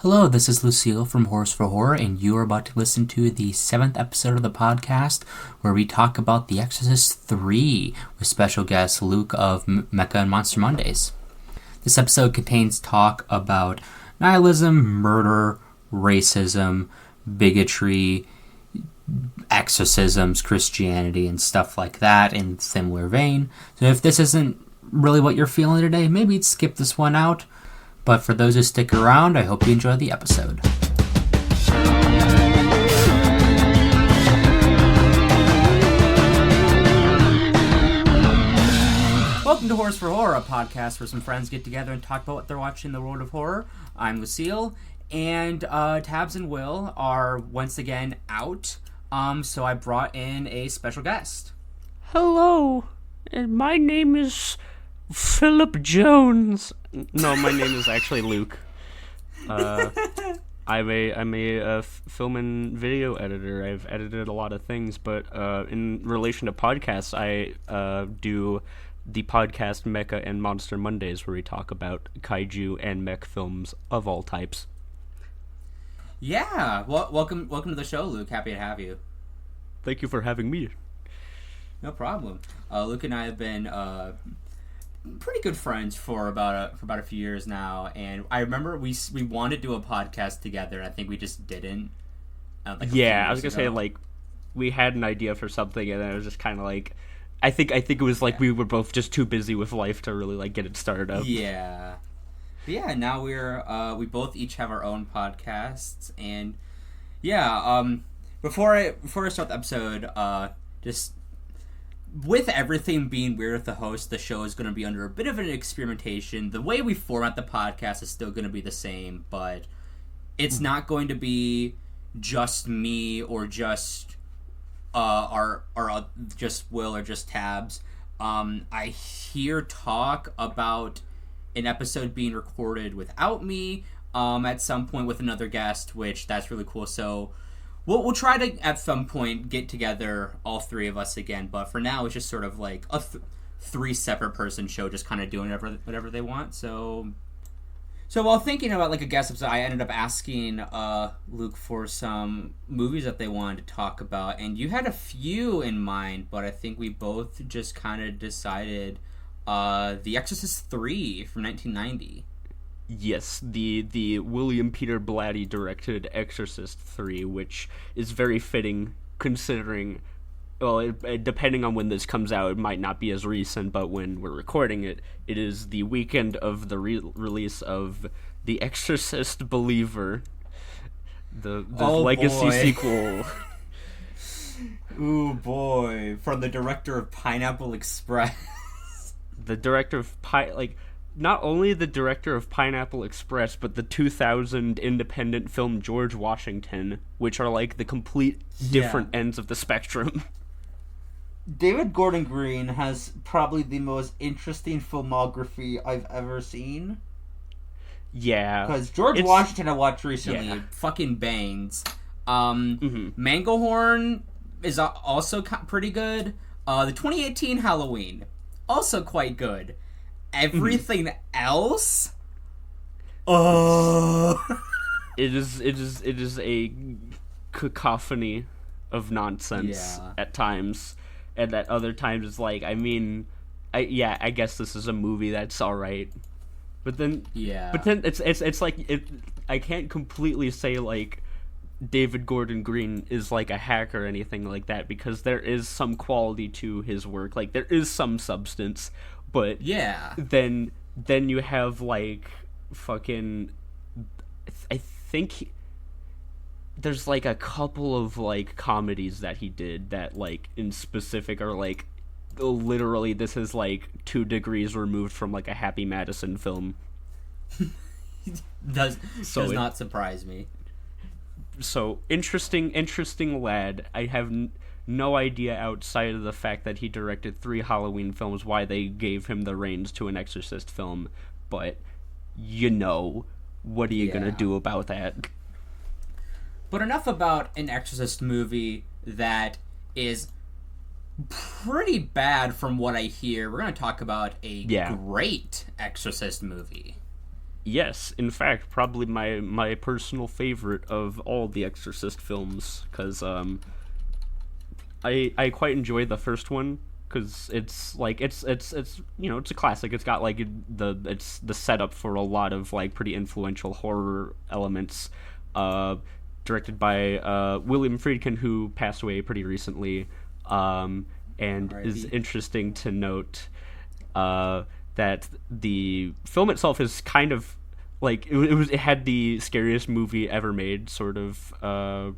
Hello, this is Lucille from WHORES for Horror, and you are about to listen to the 7th episode of the podcast where we talk about The Exorcist 3 with special guest Luke of Mecha and Monster Mondays. This episode contains talk about nihilism, murder, racism, bigotry, exorcisms, Christianity, and stuff like that in similar vein. So if this isn't really what you're feeling today, maybe skip this one out. But for those who stick around, I hope you enjoy the episode. Welcome to Horrors for Horror, a podcast where some friends get together and talk about what they're watching in the world of horror. I'm Lucille, and Tabs and Will are once again out, so I brought in a special guest. Hello, and my name is Philip Jones. No, my name is actually Luke. I'm a film and video editor. I've edited a lot of things, but in relation to podcasts, I do the podcast Mecha and Monster Mondays, where we talk about kaiju and mech films of all types. Yeah, well, welcome to the show, Luke. Happy to have you. Thank you for having me. No problem. Luke and I have been pretty good friends for about a few years now, and I remember we wanted to do a podcast together, and I think we just didn't. I was gonna say, like, we had an idea for something, and then it was just kind of like, I think it was like we were both just too busy with life to really like get it started up. Yeah, but yeah. Now we both each have our own podcasts, and yeah. Before I start the episode, just. With everything being weird with the host, the show is going to be under a bit of an experimentation. The way we format the podcast is still going to be the same, but it's not going to be just me or just just Will or just Tabs. I hear talk about an episode being recorded without me at some point with another guest, which that's really cool. So We'll try to, at some point, get together, all three of us again, but for now, it's just sort of like a three separate person show, just kind of doing whatever they want. So while thinking about like a guest episode, I ended up asking Luke for some movies that they wanted to talk about, and you had a few in mind, but I think we both just kind of decided The Exorcist 3 from 1990. Yes, the William Peter Blatty directed Exorcist 3, which is very fitting considering, well, depending on when this comes out, it might not be as recent, but when we're recording it, it is the weekend of the release of The Exorcist Believer, the legacy sequel. Ooh, boy. From the director of Pineapple Express. The director of not only the director of Pineapple Express, but the 2000 independent film George Washington, which are like the complete different ends of the spectrum. David Gordon Green has probably the most interesting filmography I've ever seen. Yeah. Because George Washington I watched recently fucking bangs. Manglehorn is also pretty good. The 2018 Halloween, also quite good. Everything else? It is a cacophony of nonsense at times, and at other times it's like, I guess this is a movie that's all right, but then it's like I can't completely say like David Gordon Green is like a hack or anything like that, because there is some quality to his work, like there is some substance. But then you have like fucking, I think there's like a couple of like comedies that he did that like in specific are like literally this is like 2 degrees removed from like a Happy Madison film. does not surprise me. So interesting lad. I have no idea outside of the fact that he directed 3 Halloween films why they gave him the reins to an Exorcist film, but what are you gonna do about that? But enough about an Exorcist movie that is pretty bad from what I hear. We're gonna talk about a great Exorcist movie. Yes, in fact, probably my personal favorite of all the Exorcist films, because I quite enjoy the first one because it's like it's it's a classic. It's got like it's the setup for a lot of like pretty influential horror elements. Directed by William Friedkin, who passed away pretty recently, and is interesting to note that the film itself is kind of like it had the scariest movie ever made sort of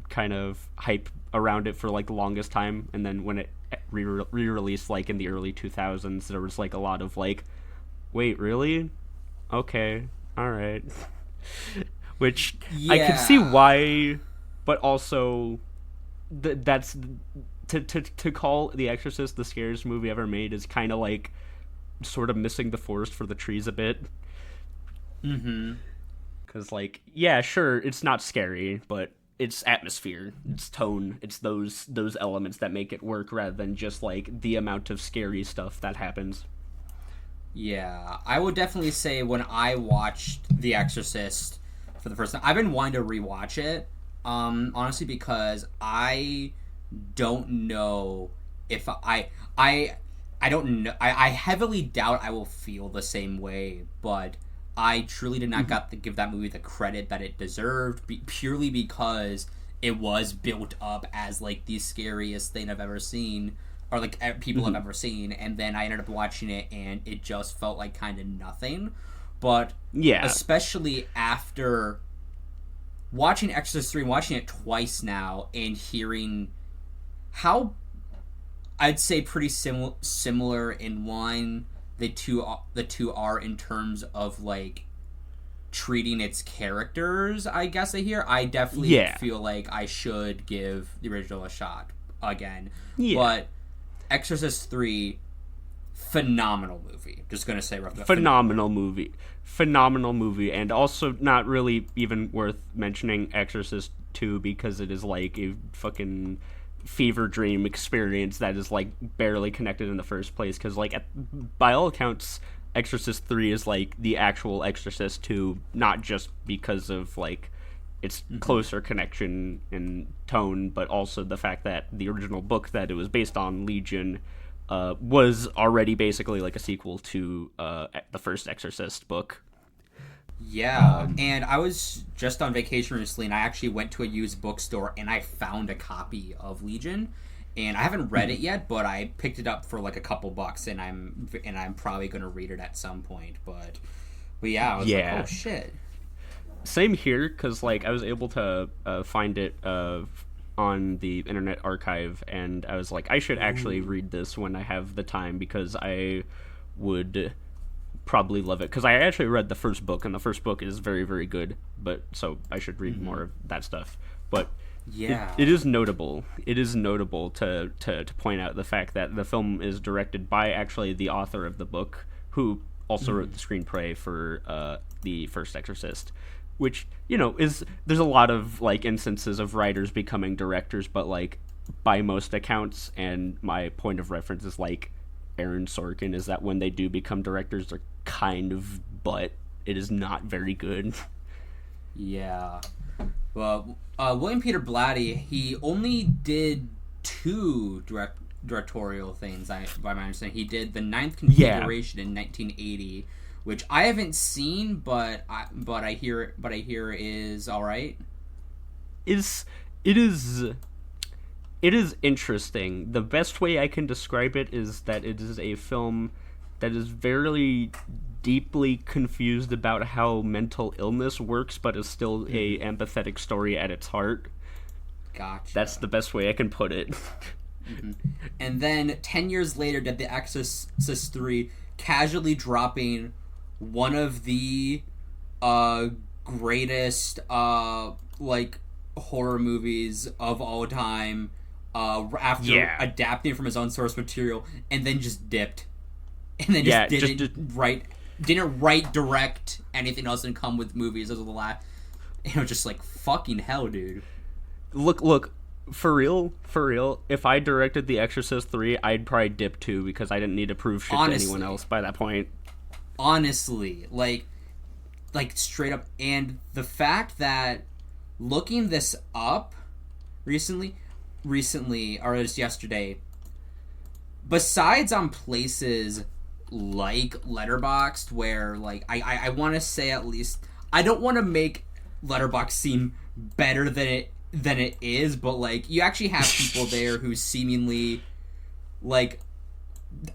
kind of hype around it for like the longest time, and then when it re-released like in the early 2000s, there was like a lot of like, wait, really? Okay, all right. Which I can see why, but also that's to call The Exorcist the scariest movie ever made is kind of like sort of missing the forest for the trees a bit. Mm-hmm. Because like, yeah, sure, it's not scary, but it's atmosphere, it's tone, it's those elements that make it work rather than just like the amount of scary stuff that happens. Yeah, I would definitely say when I watched The Exorcist for the first time, I've been wanting to rewatch it, honestly, because I don't know if I don't know. I heavily doubt I will feel the same way, but I truly did not give that movie the credit that it deserved, purely because it was built up as like the scariest thing I've ever seen, or like people have ever seen, and then I ended up watching it and it just felt like kind of nothing. But yeah, especially after watching Exorcist 3, watching it twice now, and hearing how I'd say pretty similar in line the two are in terms of like treating its characters, I guess. I definitely feel like I should give the original a shot again. Yeah. But Exorcist 3, phenomenal movie. Just gonna say roughly. Phenomenal movie, and also not really even worth mentioning Exorcist 2 because it is like a fucking fever dream experience that is like barely connected in the first place, because like by all accounts Exorcist 3 is like the actual Exorcist 2, not just because of like its closer connection in tone, but also the fact that the original book that it was based on, Legion, was already basically like a sequel to the first Exorcist book. Yeah, and I was just on vacation recently, and I actually went to a used bookstore, and I found a copy of Legion, and I haven't read it yet, but I picked it up for like a couple bucks, and I'm probably gonna read it at some point. But yeah, I was like, oh shit. Same here, because like I was able to find it on the Internet Archive, and I was like, I should actually read this when I have the time, because I would probably love it, because I actually read the first book, and the first book is very, very good, but so I should read more of that stuff. But yeah, it is notable to point out the fact that the film is directed by actually the author of the book, who also wrote the screenplay for the first Exorcist, which, you know, there's a lot of like instances of writers becoming directors, but like by most accounts, and my point of reference is like Aaron Sorkin, is that when they do become directors, they're kind of, but it is not very good. Yeah. Well, William Peter Blatty, he only did 2 directorial things, by my understanding. He did The Ninth Configuration in 1980, which I haven't seen, but I hear is all right. It is interesting. The best way I can describe it is that it is a film that is very deeply confused about how mental illness works, but is still a empathetic story at its heart. Gotcha. That's the best way I can put it. And then 10 years later did The Exorcist 3, casually dropping one of the greatest like horror movies of all time, after adapting from his own source material, and then just dipped, and then didn't write, direct anything else, and come with movies as the last. You know, just like fucking hell, dude. Look, for real. If I directed The Exorcist 3, I'd probably dip too, because I didn't need to prove shit to anyone else by that point. Honestly, like, like straight up. And the fact that looking this up recently, or just yesterday, besides on places like Letterboxd, where like I want to say, at least, I don't want to make Letterboxd seem better than it is, but like you actually have people there who seemingly like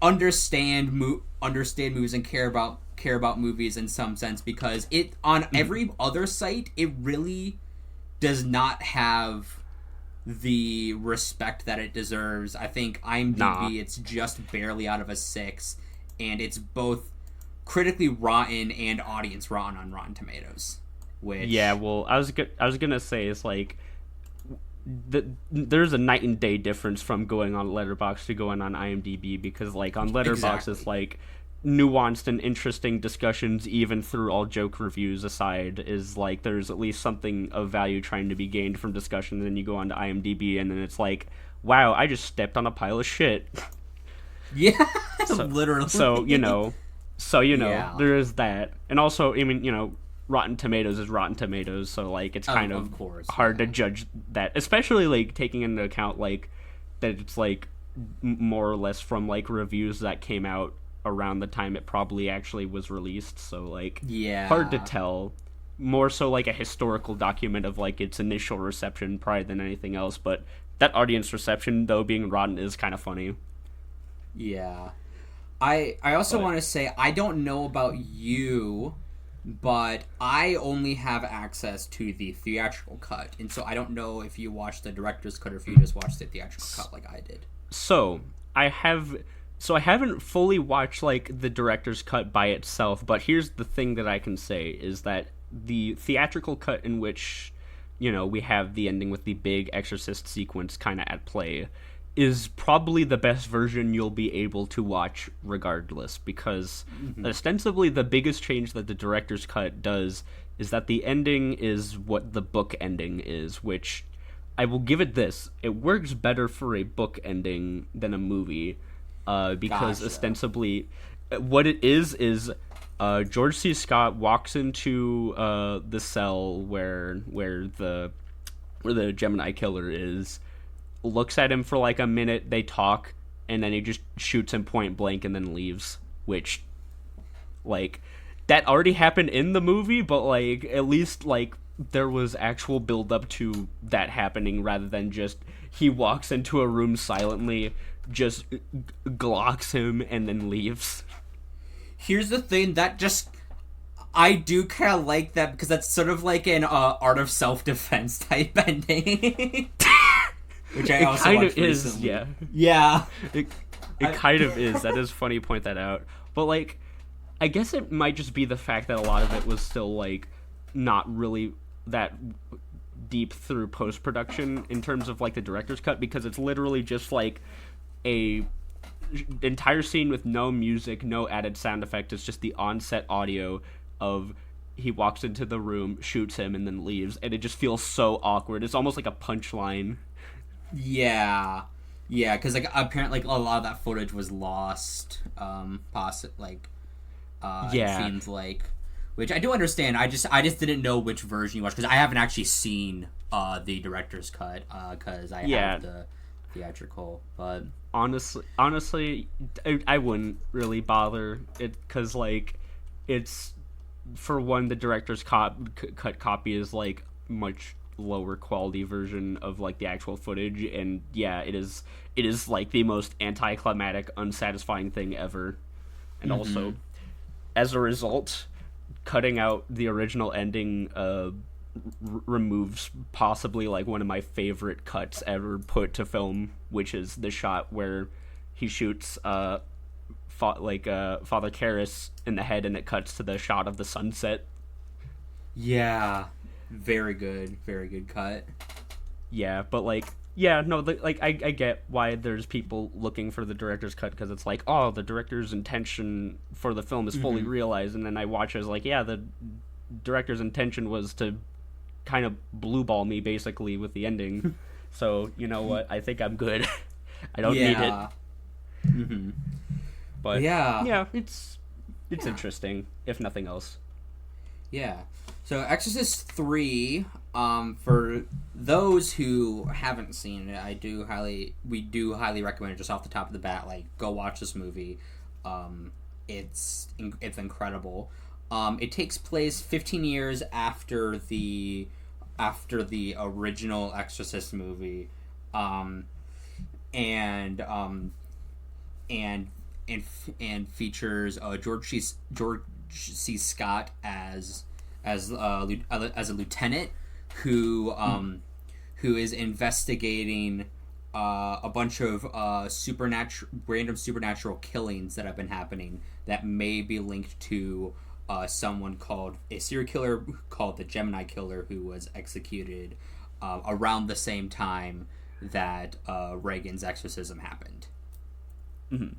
understand movies and care about movies in some sense, because it on every other site it really does not have the respect that it deserves. I think IMDb, it's just barely out of a 6, and it's both critically rotten and audience rotten on Rotten Tomatoes. Which, yeah, well, I was gonna say, it's like there's a night and day difference from going on Letterboxd to going on IMDb, because like on Letterboxd, exactly, it's like nuanced and interesting discussions, even through all joke reviews aside, is like there's at least something of value trying to be gained from discussion. And then you go on to IMDb, and then it's like, wow, I just stepped on a pile of shit. Yeah, literally. So Yeah. there is that. And also, I mean, Rotten Tomatoes is Rotten Tomatoes, so like it's kind of course, hard to judge that, especially like taking into account like that it's like more or less from like reviews that came out around the time it probably actually was released. So like, yeah, hard to tell. More so like a historical document of like its initial reception probably than anything else. But that audience reception, though, being rotten is kind of funny. Yeah. I also want to say, I don't know about you, but I only have access to the theatrical cut, and so I don't know if you watched the director's cut or if you just watched the theatrical cut like I did. So I haven't fully watched like the director's cut by itself, but here's the thing that I can say is that the theatrical cut, in which we have the ending with the big exorcist sequence kind of at play, is probably the best version you'll be able to watch regardless, because ostensibly the biggest change that the director's cut does is that the ending is what the book ending is, which I will give it this: it works better for a book ending than a movie, because Gotcha. Ostensibly what it is George C. Scott walks into the cell where the Gemini killer is, looks at him for like a minute, they talk, and then he just shoots him point blank and then leaves, which like that already happened in the movie, but like at least like there was actual build up to that happening, rather than just he walks into a room silently, just glocks him and then leaves. Here's the thing, that just, I do kind of like that, because that's sort of like an art of self-defense type ending. Which I also kind watched of is, recently. yeah. Yeah. It kind of is. That is funny you point that out. But like, I guess it might just be the fact that a lot of it was still like not really that deep through post-production in terms of like the director's cut, because it's literally just like a entire scene with no music, no added sound effect. It's just the on-set audio of he walks into the room, shoots him, and then leaves, and it just feels so awkward. It's almost like a punchline. Yeah, because like apparently like, a lot of that footage was lost. It seems like, which I do understand. I just didn't know which version you watched, because I haven't actually seen the director's cut, because I have the theatrical. But honestly, I wouldn't really bother it, because like it's, for one, the director's cut copy is like much lower quality version of like the actual footage, and it is like the most anticlimactic, unsatisfying thing ever. And also, as a result, cutting out the original ending removes possibly like one of my favorite cuts ever put to film, which is the shot where he shoots Father Karras in the head, and it cuts to the shot of the sunset. Yeah, very good cut. Yeah, but like, I get why there's people looking for the director's cut, because it's like, oh, the director's intention for the film is fully realized, and then I watch it as like, yeah, the director's intention was to kind of blue ball me basically with the ending. So you know what, I think I'm good. I don't need it. But yeah, it's interesting, if nothing else. Yeah. So Exorcist 3, for those who haven't seen it, we do highly recommend it just off the top of the bat. Like, go watch this movie. It's incredible. It takes place 15 years after the original Exorcist movie. And features George C. Scott as a lieutenant who is investigating a bunch of random supernatural killings that have been happening that may be linked to someone called a serial killer called the Gemini Killer, who was executed around the same time that Reagan's exorcism happened. Mm-hmm.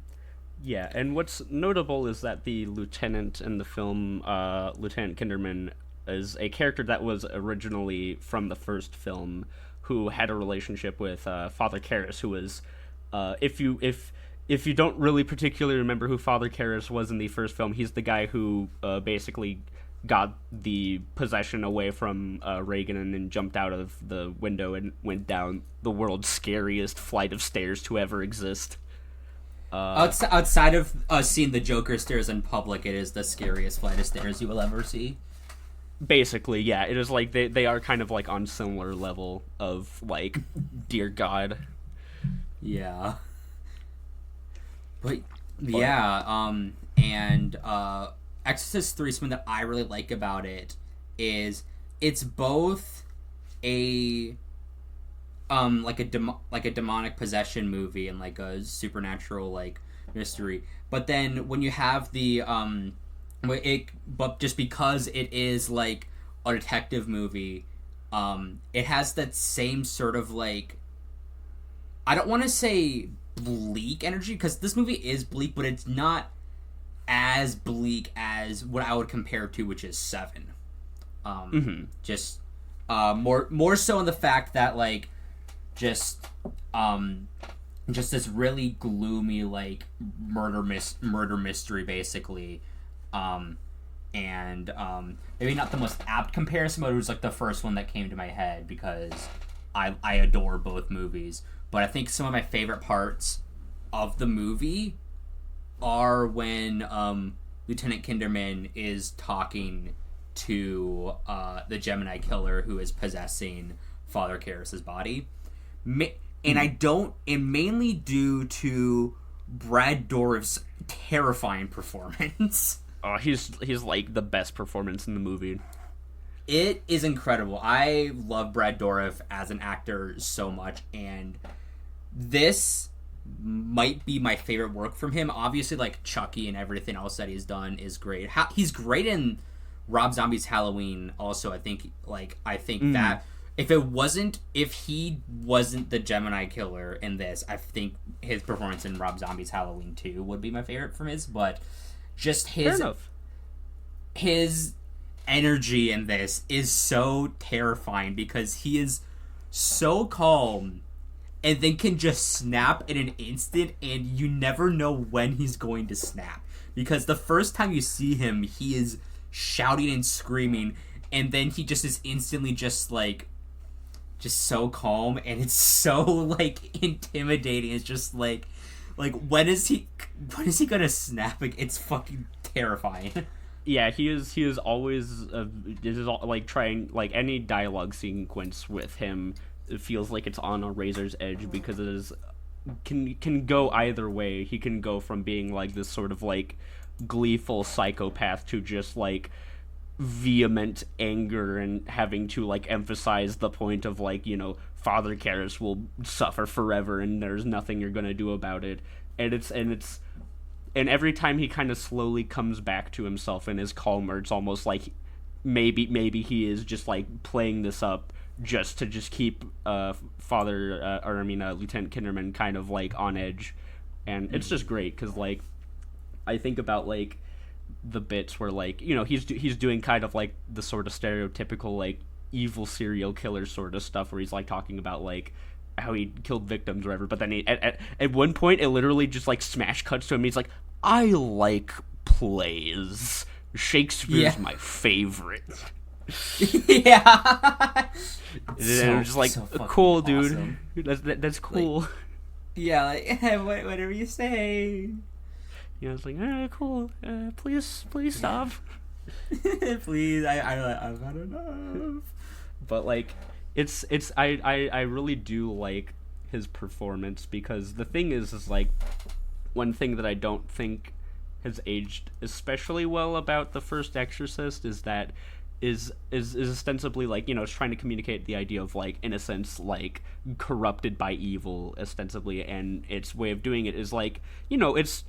Yeah, and what's notable is that the lieutenant in the film, Lieutenant Kinderman, is a character that was originally from the first film, who had a relationship with Father Karras, who was, if you don't really particularly remember who Father Karras was in the first film, he's the guy who basically got the possession away from Reagan and then jumped out of the window and went down the world's scariest flight of stairs to ever exist. Outside of seeing the Joker stairs in public, it is the scariest flight of stairs you will ever see. Basically, yeah. It is like they are kind of like on similar level of like, dear God. Yeah. But yeah, and Exorcist 3, something that I really like about it is it's both a like a demonic possession movie and like a supernatural like mystery, but then when you have but just because it is like a detective movie, it has that same sort of like, I don't want to say bleak energy, because this movie is bleak, but it's not as bleak as what I would compare to, which is Seven. Just more so in the fact that like just this really gloomy like murder mystery basically, and maybe not the most apt comparison, but it was like the first one that came to my head because I adore both movies. But I think some of my favorite parts of the movie are when Lieutenant Kinderman is talking to the Gemini Killer who is possessing Father Karras' body. And mainly due to Brad Dourif's terrifying performance. Oh, he's like the best performance in the movie. It is incredible. I love Brad Dourif as an actor so much, and this might be my favorite work from him. Obviously, like Chucky and everything else that he's done is great. He's great in Rob Zombie's Halloween. Also, I think that if he wasn't the Gemini Killer in this, I think his performance in Rob Zombie's Halloween 2 would be my favorite from his. But just his energy in this is so terrifying because he is so calm and then can just snap in an instant, and you never know when he's going to snap. Because the first time you see him, he is shouting and screaming, and then he just is instantly just so calm, and it's so like intimidating. It's just like when is he gonna snap? It's fucking terrifying. Yeah, he is always like trying, like any dialogue sequence with him, it feels like it's on a razor's edge because it is can go either way. He can go from being like this sort of like gleeful psychopath to just like vehement anger and having to like emphasize the point of like, you know, Father Karras will suffer forever and there's nothing you're gonna do about it. And every time he kind of slowly comes back to himself and is calmer, it's almost like maybe he is just like playing this up just to keep Lieutenant Kinderman kind of like on edge. And it's just great because like I think about like the bits where like, you know, he's doing kind of like the sort of stereotypical like evil serial killer sort of stuff where he's like talking about like how he killed victims or whatever, but then he, at one point it literally just like smash cuts to him. He's like, I like plays, Shakespeare's my favorite. Yeah. And I'm just like, cool, dude. Awesome. That's cool. Like, yeah, like, whatever you say. You know, it's like, cool. Please stop. Please, I've had enough. But like, I really do like his performance, because the thing is like, one thing that I don't think has aged especially well about the first Exorcist is that is ostensibly like, you know, it's trying to communicate the idea of like innocence, like corrupted by evil ostensibly, and its way of doing it is like, you know, it's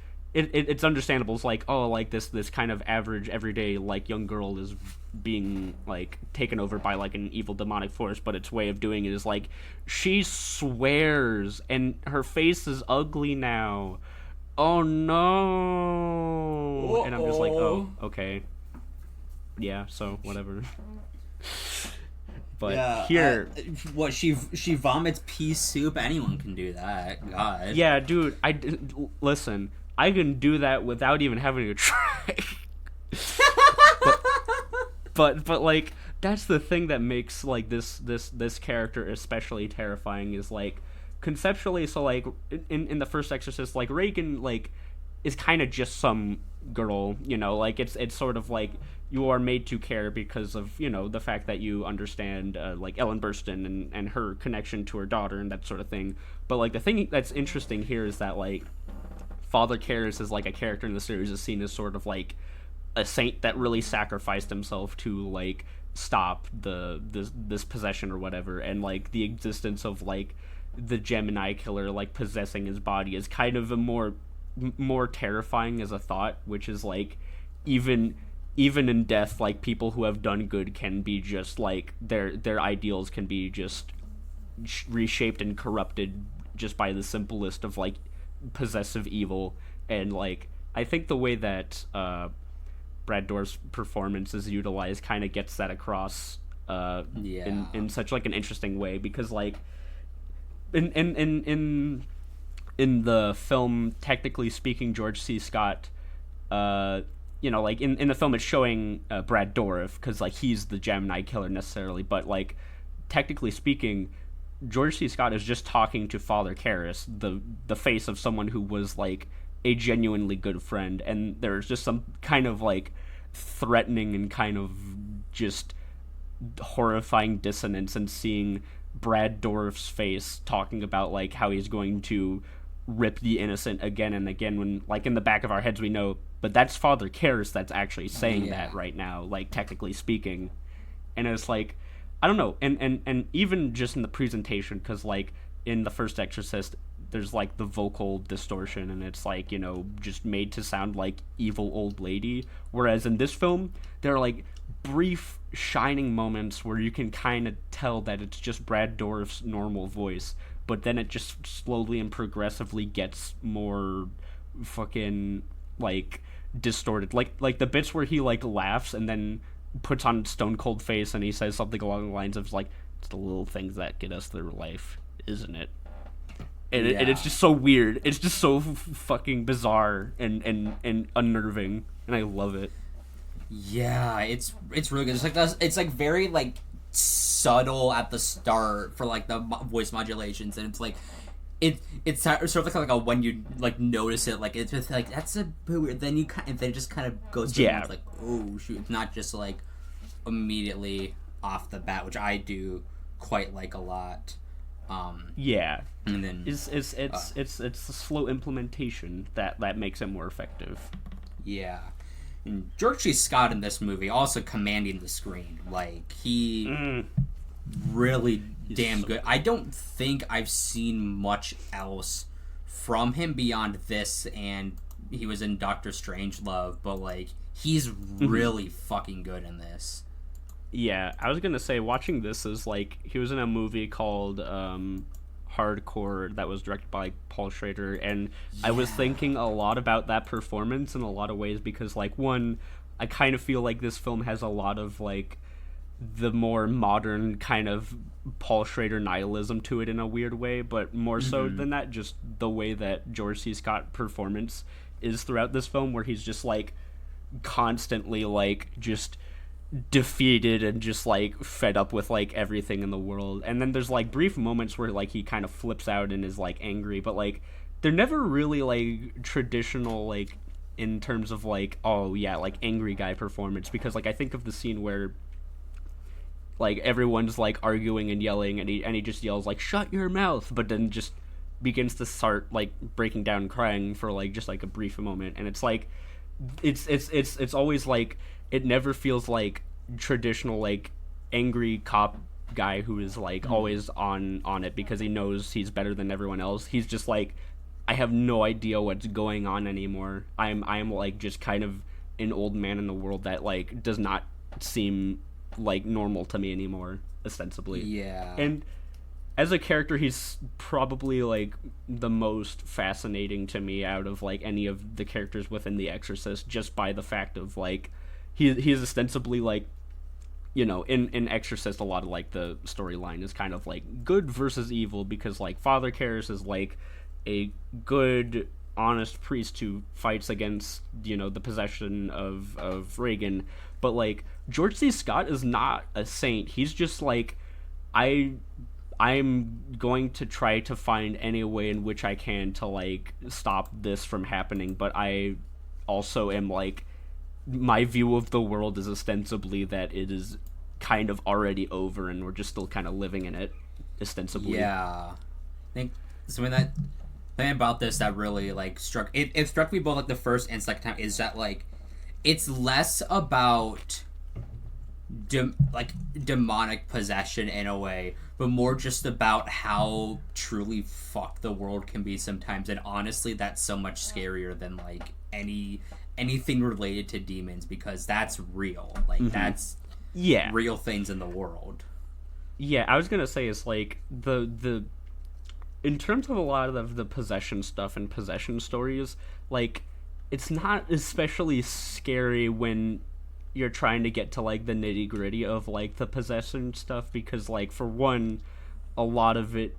understandable. It's like, oh, like this kind of average everyday like young girl is being like taken over by like an evil demonic force, but its way of doing it is like, she swears and her face is ugly now. Oh no. Uh-oh. And I'm just like, oh, okay. Yeah, so whatever. But yeah, here, what she vomits pea soup? Anyone can do that. God. Yeah, dude. Listen. I can do that without even having to try. but like, that's the thing that makes like this character especially terrifying, is like, conceptually. So like in the first Exorcist, like Reagan like is kind of just some girl, you know, like it's sort of like you are made to care because of, you know, the fact that you understand like Ellen Burstyn and her connection to her daughter and that sort of thing. But like the thing that's interesting here is that like Father Karras is like a character in the series is seen as sort of like a saint that really sacrificed himself to like stop this possession or whatever, and like the existence of like the Gemini killer like possessing his body is kind of a more terrifying as a thought, which is like even in death, like people who have done good can be just like their ideals can be just reshaped and corrupted just by the simplest of like possessive evil. And like I think the way that Brad Dourif's performance is utilized kind of gets that across in such like an interesting way, because like in the film, technically speaking, George C. Scott, you know, like in the film it's showing Brad Dourif because like he's the Gemini killer necessarily, but like technically speaking, George C. Scott is just talking to Father Karras, the face of someone who was like a genuinely good friend, and there's just some kind of like threatening and kind of just horrifying dissonance in seeing Brad Dourif's face talking about like how he's going to rip the innocent again and again, when like in the back of our heads we know, but that's Father Karras that's actually saying that right now, like technically speaking. And it's like, I don't know, and even just in the presentation, because like in the first Exorcist there's like the vocal distortion and it's like, you know, just made to sound like evil old lady, whereas in this film there are like brief shining moments where you can kind of tell that it's just Brad Dourif's normal voice, but then it just slowly and progressively gets more fucking like distorted, like the bits where he like laughs and then puts on stone cold face and he says something along the lines of like, it's the little things that get us through life, isn't it? And, and it's just so weird, it's just so fucking bizarre and unnerving, and I love it. Yeah, it's really good. It's like it's like very like subtle at the start for like the voice modulations, and it's like it's sort of like a when you like notice it, like it's just like that's a bit weird. Then then it just kind of goes to it's like, oh shoot, it's not just like immediately off the bat, which I do quite like a lot. And then it's the slow implementation that makes it more effective. Yeah. And George C. Scott in this movie also commanding the screen. Like, he really damn good. I don't think I've seen much else from him beyond this, and he was in Doctor Strangelove, but, like, he's really fucking good in this. Yeah, I was gonna say, watching this is like, he was in a movie called Hardcore that was directed by Paul Schrader, and I was thinking a lot about that performance in a lot of ways, because like, one, I kind of feel like this film has a lot of like the more modern kind of Paul Schrader nihilism to it in a weird way, but more so than that, just the way that George C. Scott performance is throughout this film, where he's just like constantly like just defeated and just like fed up with like everything in the world. And then there's like brief moments where like he kind of flips out and is like angry, but like they're never really like traditional like in terms of like, oh yeah, like angry guy performance, because like I think of the scene where like everyone's like arguing and yelling and he just yells like shut your mouth, but then just begins to start like breaking down and crying for like just like a brief moment. And it's like it's always like it never feels like traditional like angry cop guy who is like always on it because he knows he's better than everyone else. He's just like, I have no idea what's going on anymore. I'm like just kind of an old man in the world that like does not seem like normal to me anymore, ostensibly. Yeah. And as a character, he's probably like the most fascinating to me out of like any of the characters within The Exorcist, just by the fact of like he's ostensibly like, you know, in Exorcist a lot of like the storyline is kind of like good versus evil, because like Father Karras is like a good honest priest who fights against, you know, the possession of Reagan, but like George C. Scott is not a saint. He's just like, I'm going to try to find any way in which I can to like stop this from happening, but I also am like, my view of the world is ostensibly that it is kind of already over and we're just still kind of living in it, ostensibly. Yeah. I think something about this that really like struck me both like the first and second time is that like it's less about demonic possession in a way, but more just about how truly fucked the world can be sometimes. And honestly, that's so much scarier than like anything related to demons, because that's real. Like that's real things in the world. Yeah, I was gonna say it's like the in terms of a lot of the possession stuff and possession stories, like it's not especially scary when you're trying to get to like the nitty gritty of like the possession stuff, because like for one, a lot of it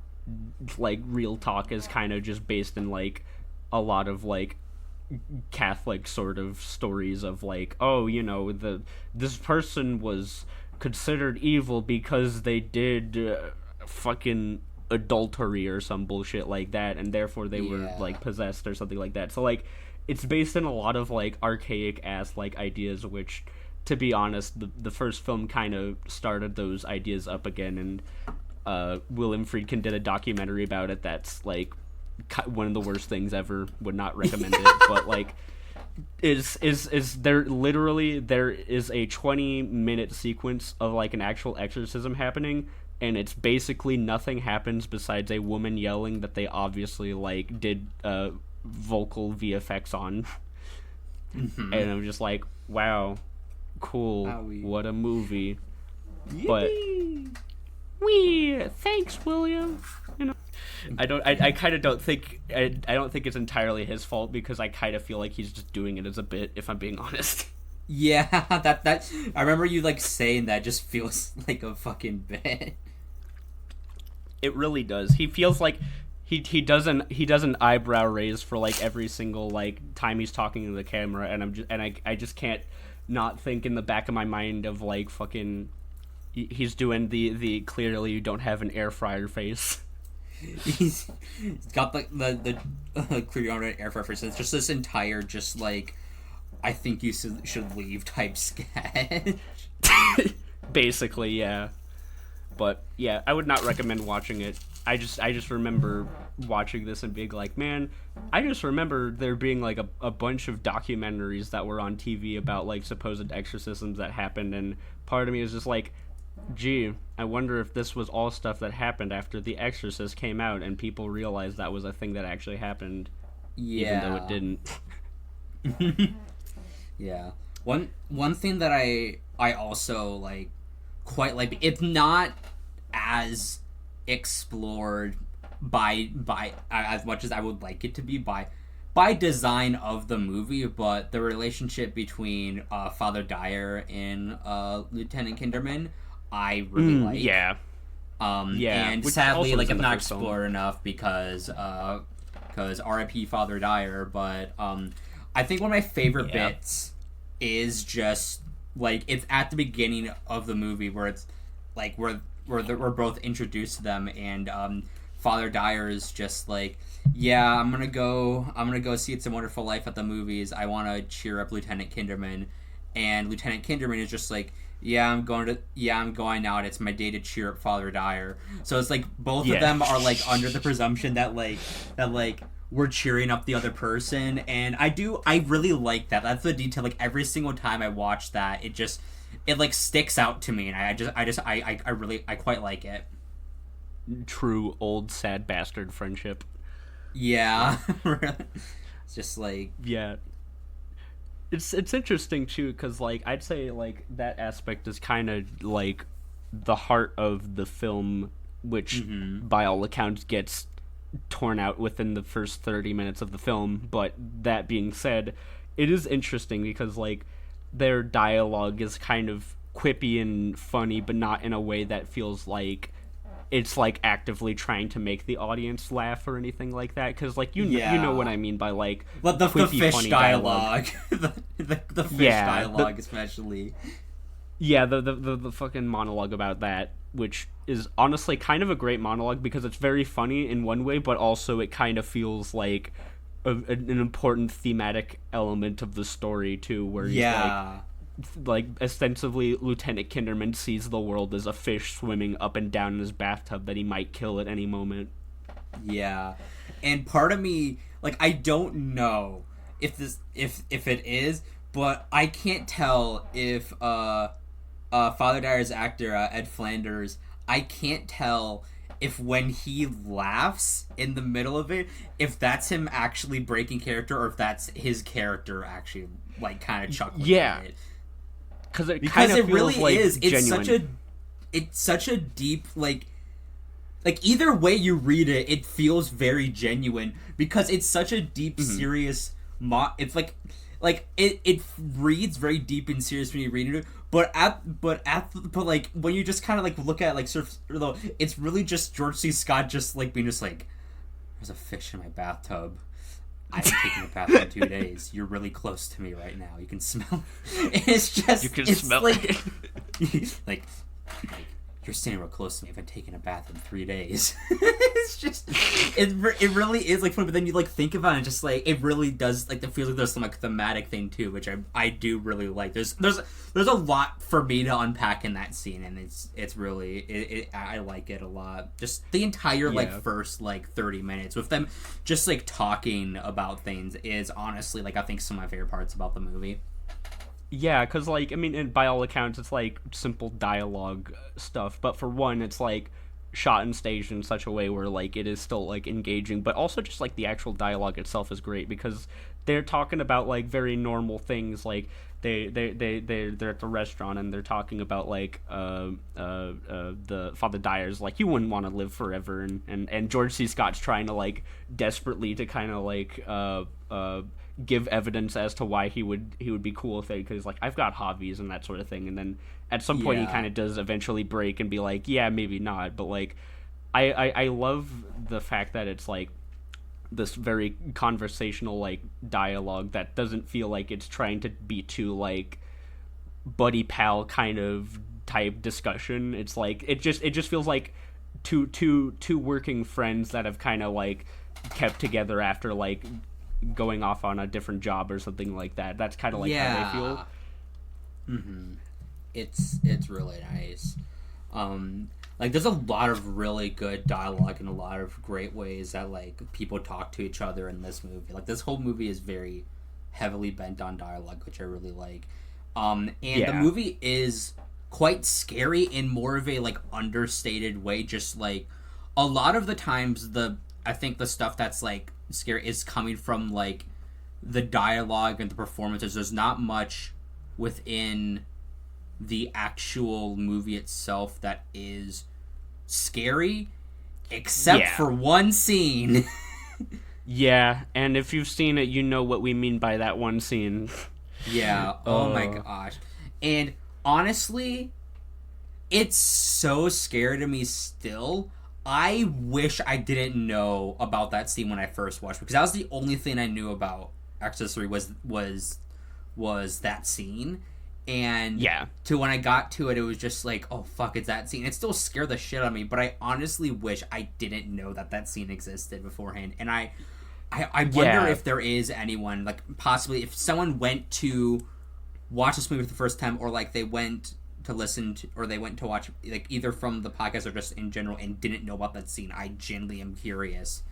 like real talk is kind of just based in like a lot of like Catholic sort of stories of like, oh, you know, this person was considered evil because they did fucking adultery or some bullshit like that, and therefore they were like possessed or something like that. So like it's based in a lot of like archaic ass like ideas, which to be honest the first film kind of started those ideas up again, and William Friedkin did a documentary about it that's like one of the worst things ever. Would not recommend it. But like is there is a 20-minute sequence of like an actual exorcism happening, and it's basically nothing happens besides a woman yelling that they obviously like did vocal VFX on. And I'm just like, wow, cool. Owie. What a movie. Yippee. But thanks, William. You know, I kind of don't think I don't think it's entirely his fault, because I kind of feel like he's just doing it as a bit, if I'm being honest. Yeah, that I remember you like saying that just feels like a fucking bit. It really does. He feels like he does an eyebrow raise for like every single like time he's talking to the camera, and I just can't not think in the back of my mind of like fucking he's doing the clearly you don't have an air fryer face. He's got like the clearly on an air fryer face. It's just this entire just like I think you should leave type sketch. Basically, yeah. But yeah, I would not recommend watching it. I just remember watching this and being like, man, I just remember there being like a bunch of documentaries that were on TV about like supposed exorcisms that happened, and part of me is just like, gee, I wonder if this was all stuff that happened after The Exorcist came out and people realized that was a thing that actually happened, even though it didn't. Yeah. One thing that I also like quite like, it's not as explored by as much as I would like it to be by design of the movie, but the relationship between Father Dyer and Lieutenant Kinderman I really like. Yeah. And sadly, like, I'm not explored enough because R.I.P. Father Dyer, but I think one of my favorite bits is just like it's at the beginning of the movie where it's like we're both introduced to them, and Father Dyer is just like, yeah, I'm gonna go see It's a Wonderful Life at the movies. I want to cheer up Lieutenant Kinderman, and Lieutenant Kinderman is just like, yeah, I'm going out. It's my day to cheer up Father Dyer. So it's like both of them are like under the presumption that we're cheering up the other person, and I really like that. That's the detail. Like every single time I watch that, it like sticks out to me, and I quite like it. True old sad bastard friendship. Yeah. It's just like, yeah. It's interesting too, because like I'd say like that aspect is kind of like the heart of the film, which by all accounts gets torn out within the first 30 minutes of the film. But that being said, it is interesting because like their dialogue is kind of quippy and funny, but not in a way that feels like it's like actively trying to make the audience laugh or anything like that, because like you know what I mean by like the quippy, fish funny dialogue. the fish dialogue especially. Yeah, the fucking monologue about that, which is honestly kind of a great monologue because it's very funny in one way, but also it kind of feels like an important thematic element of the story too, where he's like ostensibly Lieutenant Kinderman sees the world as a fish swimming up and down in his bathtub that he might kill at any moment. Yeah. And part of me, like, I don't know if it is, but I can't tell if Father Dyer's actor Ed Flanders, I can't tell if when he laughs in the middle of it, if that's him actually breaking character or if that's his character actually like kind of chuckling at it. Because it really like is. Genuine. It's such a deep like either way you read it, it feels very genuine because it's such a deep, serious. It's like it reads very deep and serious when you read it. But like when you just kind of like look at like it's really just George C. Scott just like being just like, there's a fish in my bathtub. I've been taking a bath in 2 days. You're really close to me right now. You can smell it. It's just... You can smell like, it. like, you're standing real close to me. I've been taking a bath in 3 days. It's just... It really is, like, funny. But then you, like, think about it and just, like, it really does... Like, it feels like there's some, like, thematic thing, too, which I do really like. There's a lot for me to unpack in that scene, and it's really... I like it a lot. Just the entire, like, first, like, 30 minutes with them just, like, talking about things is honestly, like, I think some of my favorite parts about the movie. Yeah, because, like, I mean, by all accounts, it's, like, simple dialogue stuff. But for one, it's, like, shot and staged in such a way where, like, it is still, like, engaging. But also just, like, the actual dialogue itself is great because they're talking about, like, very normal things. Like, they're at the restaurant and they're talking about, like, the Father Dyer's, like, you wouldn't want to live forever. And George C. Scott's trying to, like, desperately to kind of, like, give evidence as to why he would be cool with it because like I've got hobbies and that sort of thing, and then at some point he kind of does eventually break and be like, yeah, maybe not, but like I love the fact that it's like this very conversational like dialogue that doesn't feel like it's trying to be too like buddy pal kind of type discussion. It's like it just feels like two working friends that have kind of like kept together after like going off on a different job or something like that. That's kind of like how they feel. It's really nice. Like there's a lot of really good dialogue and a lot of great ways that like people talk to each other in this movie. Like this whole movie is very heavily bent on dialogue, which I really like. The movie is quite scary in more of a like understated way. Just like a lot of the times I think the stuff that's like scary is coming from like the dialogue and the performances. There's not much within the actual movie itself that is scary except for one scene. Yeah, and if you've seen it, you know what we mean by that one scene. Yeah. Oh my gosh. And honestly, it's so scary to me still. I wish I didn't know about that scene when I first watched it, because that was the only thing I knew about Exorcist 3 was was that scene. And yeah, to when I got to it, it was just like, oh fuck, it's that scene. It still scared the shit out of me, but I honestly wish I didn't know that scene existed beforehand. And I wonder if there is anyone, like, possibly if someone went to watch this movie for the first time, or like they went to listen to, or they went to watch, like, either from the podcast or just in general, and didn't know about that scene. I genuinely am curious,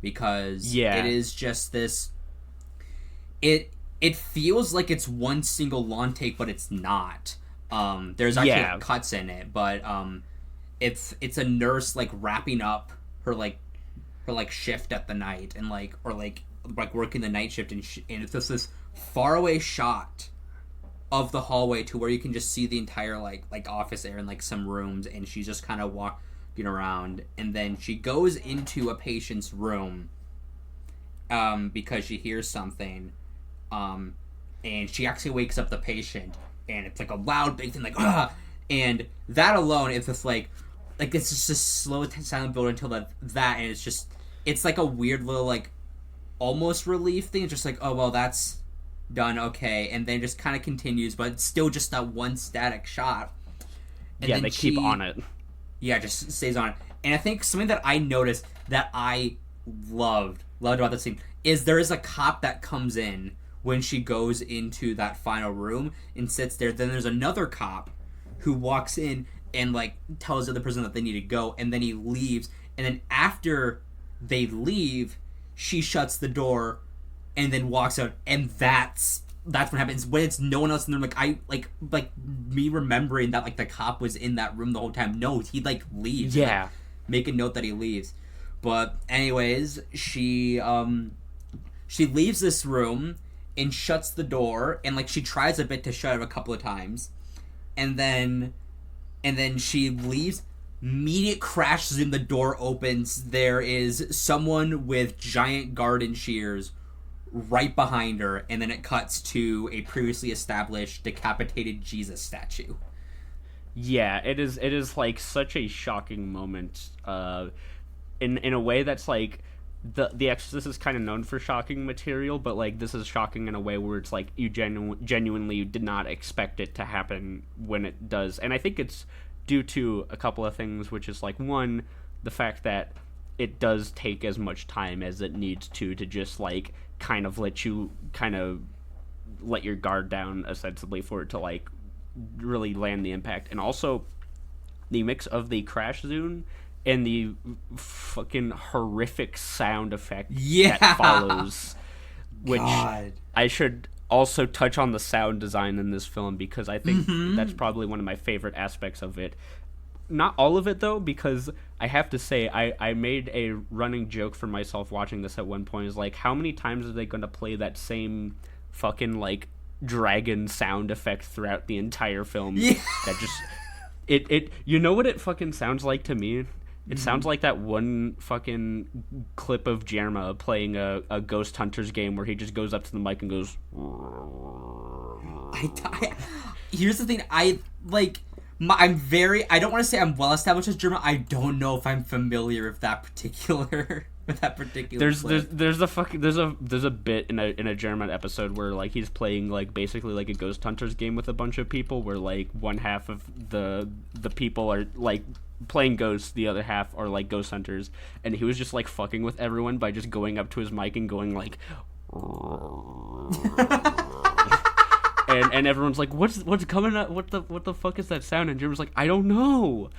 because it is just this. It feels like it's one single long take, but it's not. There's actually cuts in it, but it's a nurse, like, wrapping up her shift at the night, and like working the night shift, and it's just this faraway shot of the hallway to where you can just see the entire like office area and like some rooms, and she's just kind of walking around, and then she goes into a patient's room because she hears something. And she actually wakes up the patient, and it's like a loud big thing, like, ah! And that alone, it's just like it's just a slow silent build until that, and it's like a weird little, like, almost relief thing. It's just like, oh well, that's done, okay, and then just kind of continues, but it's still just that one static shot. And then they keep on it. Yeah, just stays on it. And I think something that I noticed that I loved about the scene is there is a cop that comes in when she goes into that final room and sits there. Then there's another cop who walks in and, like, tells the other person that they need to go, and then he leaves. And then after they leave, she shuts the door and then walks out, and that's what happens when it's no one else in the room. Like, like me remembering that, like, the cop was in that room the whole time. No, he, like, leaves. Yeah. And, like, make a note that he leaves. But anyways, she leaves this room and shuts the door, and, like, she tries a bit to shut it a couple of times, and then she leaves. Immediate crash zoom, the door opens. There is someone with giant garden shears right behind her, and then it cuts to a previously established decapitated Jesus statue. Yeah, it is like such a shocking moment. In a way that's like the Exorcist is kind of known for shocking material, but like this is shocking in a way where it's like you genuinely did not expect it to happen when it does. And I think it's due to a couple of things, which is like, one, the fact that it does take as much time as it needs to just like kind of let your guard down ostensibly for it to like really land the impact. And also the mix of the crash zoom and the fucking horrific sound effect that follows, which I should also touch on the sound design in this film, because I think that's probably one of my favorite aspects of it. Not all of it, though, because I have to say, I made a running joke for myself watching this at one point, is like, how many times are they going to play that same fucking, like, dragon sound effect throughout the entire film? Yeah. That just... It you know what it fucking sounds like to me? It sounds like that one fucking clip of Jerma playing a Ghost Hunters game where he just goes up to the mic and goes... Here's the thing, I'm very... I don't want to say I'm well established as Jerma. I don't know if I'm familiar with that particular... There's a bit in a German episode where like he's playing like basically like a Ghost Hunters game with a bunch of people, where like one half of the people are like playing ghosts, the other half are like ghost hunters, and he was just like fucking with everyone by just going up to his mic and going like and everyone's like, what's coming up, what the fuck is that sound? And Jim's like, I don't know.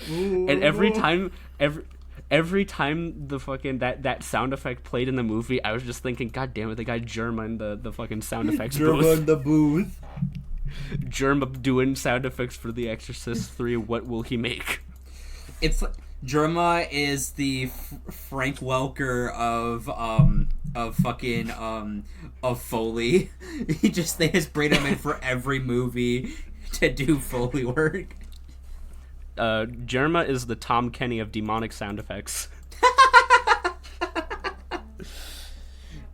And every time the fucking that sound effect played in the movie, I was just thinking, God damn it, the guy German, the fucking sound effects German the booth. Germa doing sound effects for The Exorcist 3. What will he make? It's Germa is the Frank Welker of Foley. They just bring him in for every movie to do Foley work. Germa is the Tom Kenny of demonic sound effects.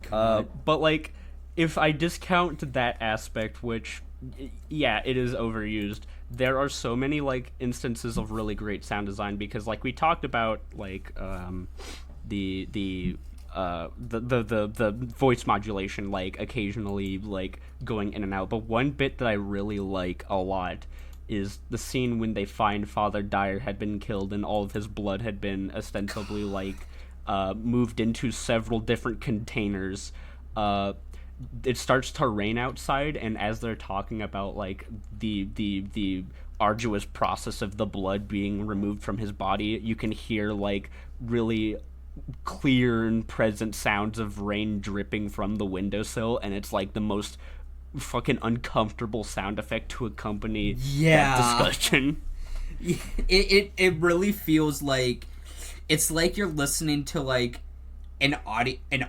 But like, if I discount that aspect, which, yeah, it is overused, there are so many like instances of really great sound design, because like we talked about like the the voice modulation, like occasionally like going in and out. But one bit that I really like a lot is the scene when they find Father Dyer had been killed and all of his blood had been ostensibly like moved into several different containers. It starts to rain outside, and as they're talking about like the arduous process of the blood being removed from his body, you can hear like really clear and present sounds of rain dripping from the windowsill, and it's like the most fucking uncomfortable sound effect to accompany that discussion. It really feels like it's like you're listening to like an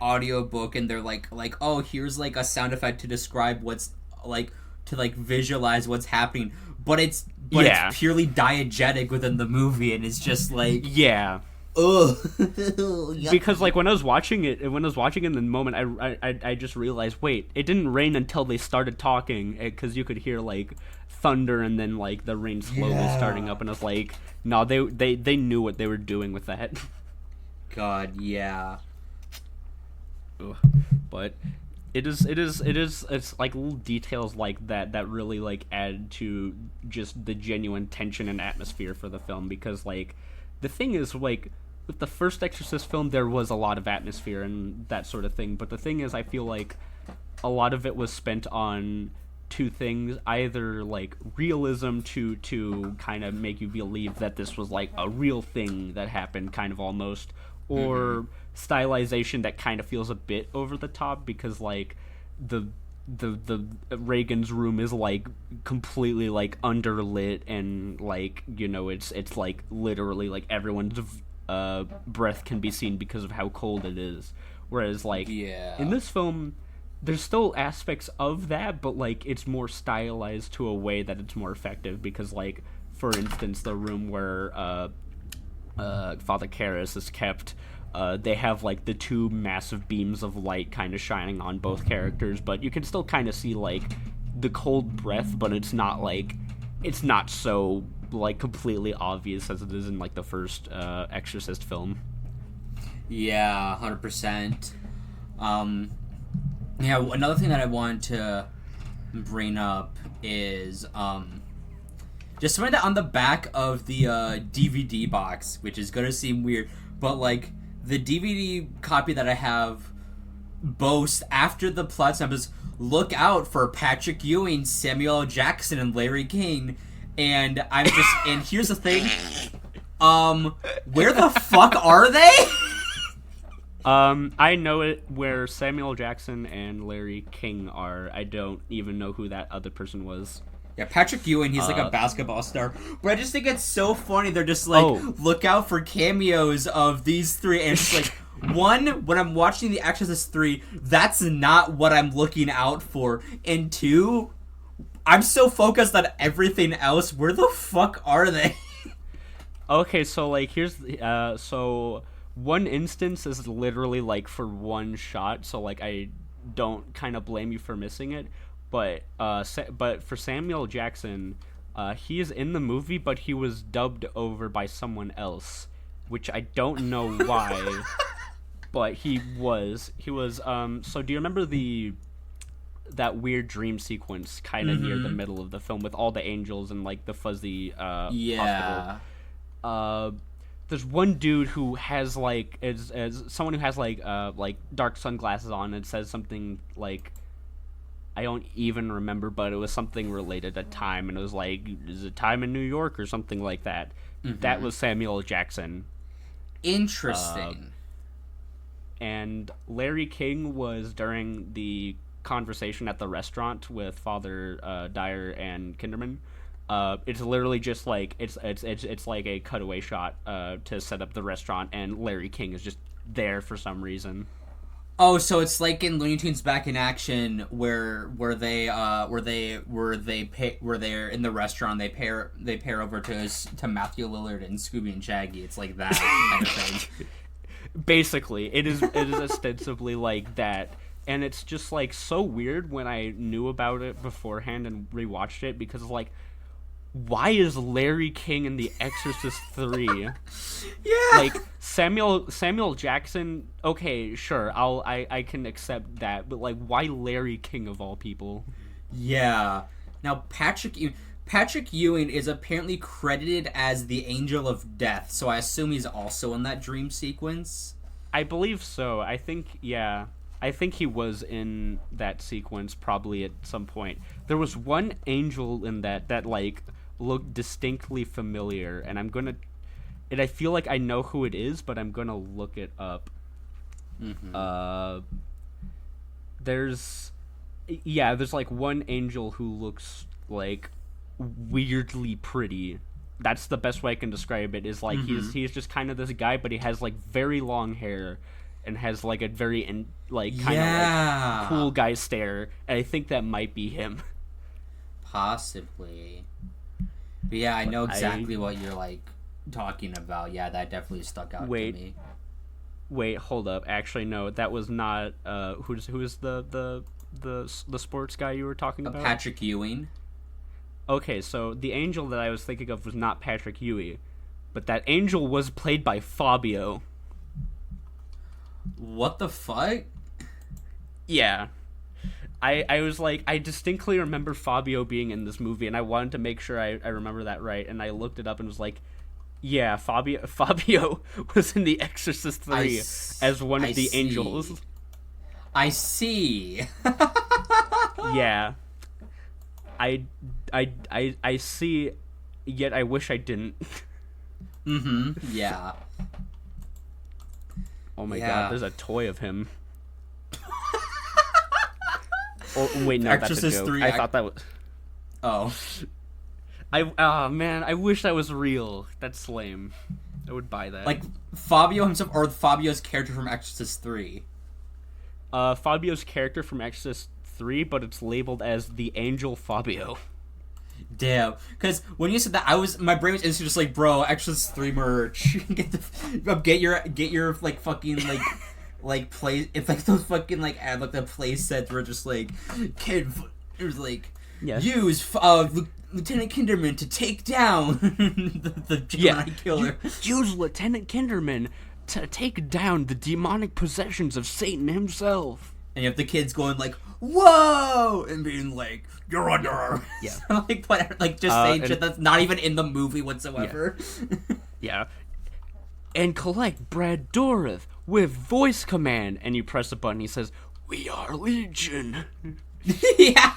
audio book, and they're like oh, here's like a sound effect to describe what's like, to like visualize what's happening, but it's purely diegetic within the movie, and it's just like ugh. Because like when I was watching it in the moment, I just realized, wait, it didn't rain until they started talking, because you could hear like thunder and then like the rain slowly starting up, and I was like, no, they knew what they were doing with that. God, yeah. Ugh. But it's like little details like that really like add to just the genuine tension and atmosphere for the film, because like the thing is, like, with the first Exorcist film there was a lot of atmosphere and that sort of thing, but the thing is, I feel like a lot of it was spent on two things: either like realism to kind of make you believe that this was like a real thing that happened, kind of almost, or stylization that kind of feels a bit over the top, because like the Reagan's room is like completely like underlit, and like, you know, it's like literally like everyone's breath can be seen because of how cold it is, whereas like in this film there's still aspects of that, but like it's more stylized to a way that it's more effective, because like, for instance, the room where Father Karras is kept, they have like the two massive beams of light kind of shining on both characters, but you can still kind of see like the cold breath, but it's not so like completely obvious as it is in like the first Exorcist film. Yeah, 100%. Yeah, another thing that I wanted to bring up is just something that on the back of the DVD box, which is gonna seem weird, but like the DVD copy that I have boasts, after the plot numbers, look out for Patrick Ewing, Samuel L. Jackson, and Larry King. And I'm just, and here's the thing, where the fuck are they? I know it where Samuel Jackson and Larry King are. I don't even know who that other person was. Yeah, Patrick Ewing, he's like a basketball star. But I just think it's so funny. They're just like, look out for cameos of these three. And it's like, one, when I'm watching The Exorcist 3, that's not what I'm looking out for. And two, I'm so focused on everything else. Where the fuck are they? Okay, so like, here's so one instance is literally like for one shot, so like I don't kind of blame you for missing it. But for Samuel Jackson, he is in the movie, but he was dubbed over by someone else, which I don't know why. But he was. So do you remember that weird dream sequence kind of near the middle of the film with all the angels and like the fuzzy hospital? There's one dude who has like as someone who has like dark sunglasses on, and says something like, I don't even remember, but it was something related to time, and it was like, is it time in New York or something like that? That was Samuel Jackson. Interesting. And Larry King was during the conversation at the restaurant with Father Dyer and Kinderman. It's literally just like it's like a cutaway shot to set up the restaurant, and Larry King is just there for some reason. Oh, so it's like in Looney Tunes Back in Action, where they're in the restaurant, they pair over to Matthew Lillard and Scooby and Shaggy. It's like that kind of thing. Basically, it is ostensibly like that, and it's just like so weird when I knew about it beforehand and rewatched it, because like, why is Larry King in The Exorcist 3? Yeah. Like, Samuel Jackson, okay, sure, I can accept that, but like, why Larry King of all people? Yeah. Now, Patrick Ewing is apparently credited as the Angel of Death, so I assume he's also in that dream sequence. I believe so. I think he was in that sequence probably at some point. There was one angel in that like looked distinctly familiar, and I feel like I know who it is, but I'm gonna look it up. Mm-hmm. There's like one angel who looks like weirdly pretty. That's the best way I can describe it, is like he's just kind of this guy, but he has like very long hair and has like a very kind of like cool guy stare, and I think that might be him. Possibly. But yeah, I know exactly what you're like talking about. Yeah, that definitely stuck out to me. Wait, hold up. Actually, no, that was not who's the sports guy you were talking about? Patrick Ewing. Okay, so the angel that I was thinking of was not Patrick Ewing, but that angel was played by Fabio. What the fuck? Yeah. I was like, I distinctly remember Fabio being in this movie, and I wanted to make sure I remember that right, and I looked it up and was like, yeah, Fabio was in The Exorcist 3 as one of the angels. I see. Yeah. I see, yet I wish I didn't. Yeah. Oh my god, there's a toy of him. Oh wait, no, Exorcist that's a joke. 3 I thought that was... Oh. Man, I wish that was real. That's lame. I would buy that. Like, Fabio himself, or Fabio's character from Exorcist 3? Fabio's character from Exorcist 3, but it's labeled as the Angel Fabio. Damn, because when you said that, my brain was instantly just like, bro, Exorcist 3 merch. get your like fucking like play. It's like those fucking like the play sets were just like, kid, it was like, use Lieutenant Kinderman to take down the Gemini killer. Use Lieutenant Kinderman to take down the demonic possessions of Satan himself. And you have the kids going like, whoa, and being like, you're under arrest. Yeah. Like, whatever, like, just saying shit that's not even in the movie whatsoever. Yeah. And collect Brad Dourif with voice command. And you press a button, he says, we are Legion. Yeah.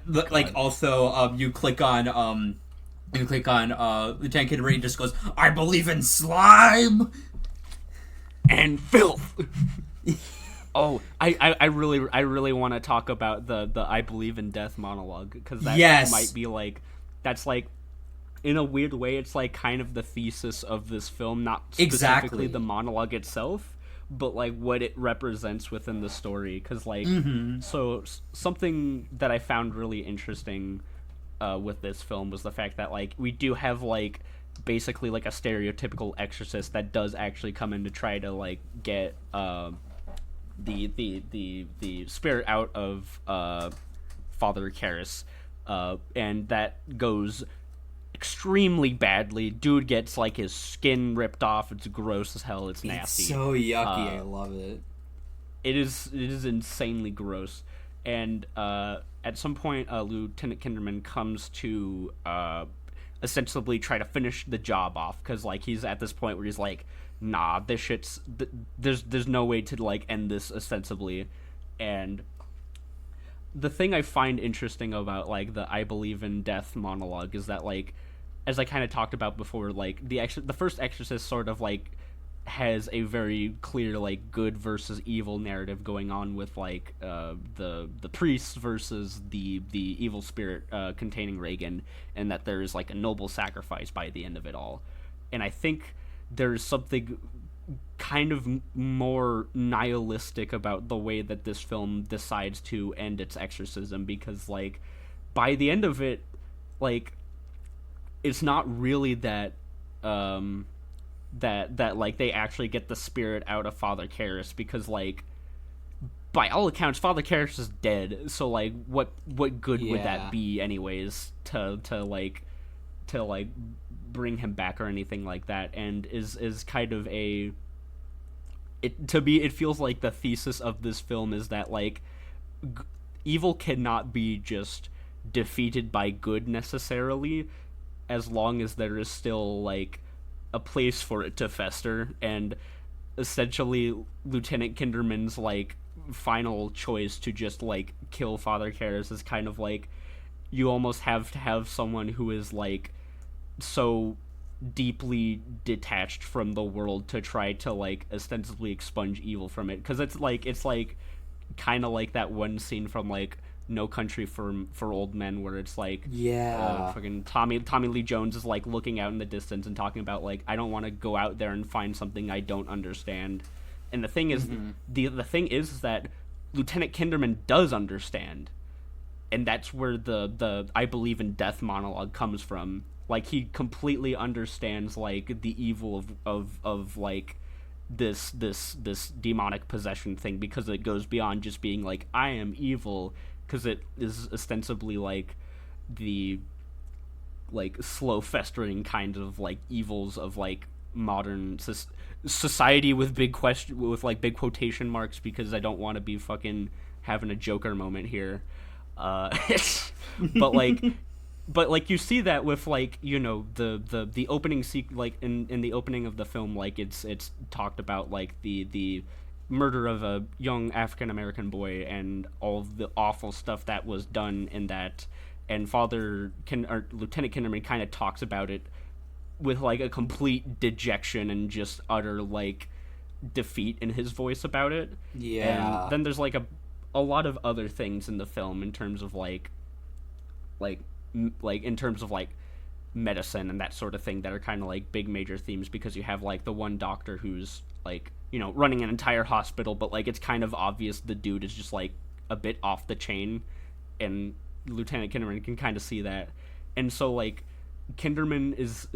Like, also, you click on Lieutenant Kinderman, and just goes, I believe in slime! And filth! Oh, I really want to talk about the I believe in death monologue, because that might be like, that's like, in a weird way, it's like kind of the thesis of this film, not specifically the monologue itself, but like what it represents within the story. Because like, so something that I found really interesting with this film was the fact that like we do have like basically like a stereotypical exorcist that does actually come in to try to like get the spirit out of Father Karras, and that goes extremely badly. Dude gets like his skin ripped off. It's gross as hell. It's nasty. It's so yucky. I love it. It is insanely gross. And at some point, Lieutenant Kinderman comes to ostensibly try to finish the job off, because like he's at this point where he's like, nah, this shit's there's no way to like end this ostensibly. And the thing I find interesting about like the I believe in death monologue is that like, as I kind of talked about before, like the first Exorcist sort of like has a very clear like good versus evil narrative going on with like the priests versus the evil spirit containing Reagan, and that there is like a noble sacrifice by the end of it all. And I think there's something kind of more nihilistic about the way that this film decides to end its exorcism, because like by the end of it, like it's not really that that like they actually get the spirit out of Father Karras, because like by all accounts, Father Karras is dead. So like, what good would that be, anyways? To bring him back or anything like that, and is kind of a. It feels like the thesis of this film is that like evil cannot be just defeated by good necessarily, as long as there is still like a place for it to fester. And essentially Lieutenant Kinderman's like final choice to just like kill Father Karras is kind of like, you almost have to have someone who is like so deeply detached from the world to try to like ostensibly expunge evil from it, because it's like kind of like that one scene from like No Country for Old Men, where it's like fucking Tommy Lee Jones is like looking out in the distance and talking about like, I don't want to go out there and find something I don't understand. And the thing is, the thing is that Lieutenant Kinderman does understand, and that's where the I believe in death monologue comes from. Like, he completely understands like the evil of like this demonic possession thing, because it goes beyond just being like, I am evil, because it is ostensibly like the like slow festering kind of like evils of like modern society with big quotation marks, because I don't want to be fucking having a Joker moment here, but like you see that with like, you know, the opening like in the opening of the film, like it's talked about like the murder of a young African American boy and all the awful stuff that was done in that, and Lieutenant Kinderman kind of talks about it with like a complete dejection and just utter like defeat in his voice about it. Yeah. And then there's like a lot of other things in the film in terms of like in terms of like medicine and that sort of thing that are kind of like big major themes, because you have like the one doctor who's like, you know, running an entire hospital, but like it's kind of obvious the dude is just like a bit off the chain, and Lieutenant Kinderman can kind of see that. And so like Kinderman is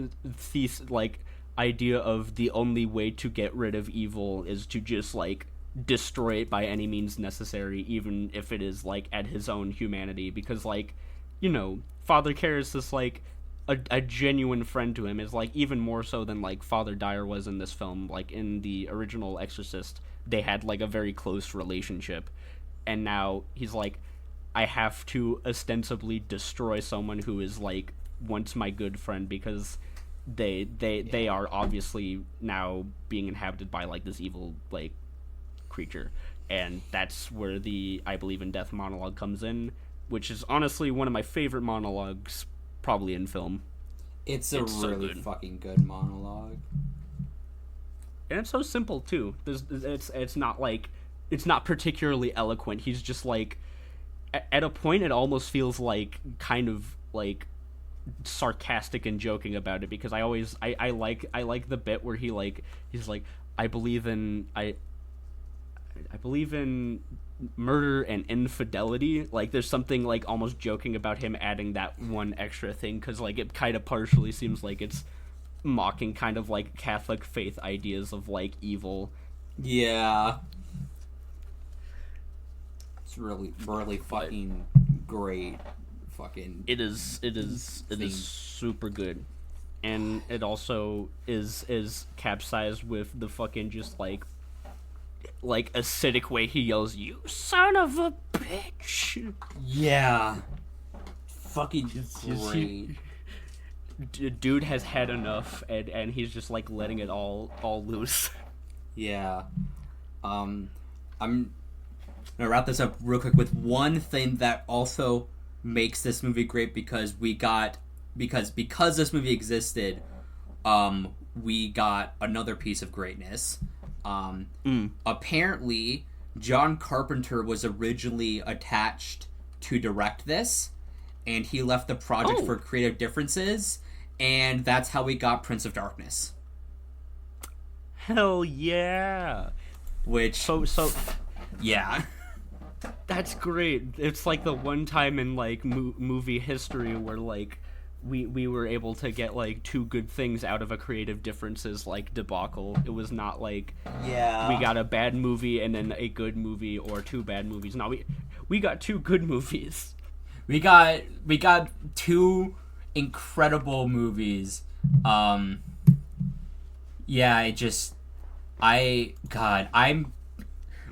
like idea of the only way to get rid of evil is to just like destroy it by any means necessary, even if it is like at his own humanity, because like, you know, Father Karras is like a genuine friend to him, is like even more so than like Father Dyer was in this film. Like in the original Exorcist, they had like a very close relationship, and now he's like, I have to ostensibly destroy someone who is like once my good friend, because they are obviously now being inhabited by like this evil like creature. And that's where the I believe in death monologue comes in, which is honestly one of my favorite monologues probably in film. It's really fucking good monologue. And it's so simple too. It's not like, it's not particularly eloquent. He's just like, at a point it almost feels like kind of like sarcastic and joking about it, because I like the bit where he's like I believe in murder and infidelity. Like there's something like almost joking about him adding that one extra thing, because like it kind of partially seems like it's mocking kind of like Catholic faith ideas of like evil. Yeah, it's really fucking great. Fucking it is super good. And it also is capsized with the fucking just like acidic way he yells, "You son of a bitch!" Yeah, fucking great. Dude has had enough, and he's just like letting it all loose. Yeah, I'm gonna wrap this up real quick with one thing that also makes this movie great, because this movie existed, we got another piece of greatness. Apparently, John Carpenter was originally attached to direct this, and he left the project for creative differences, and that's how we got Prince of Darkness. Hell yeah! Which so yeah, that's great. It's like the one time in like movie history where like we were able to get like two good things out of a creative differences like debacle. It was not like we got a bad movie and then a good movie or two bad movies. No, we got two good movies. We got two incredible movies. Yeah,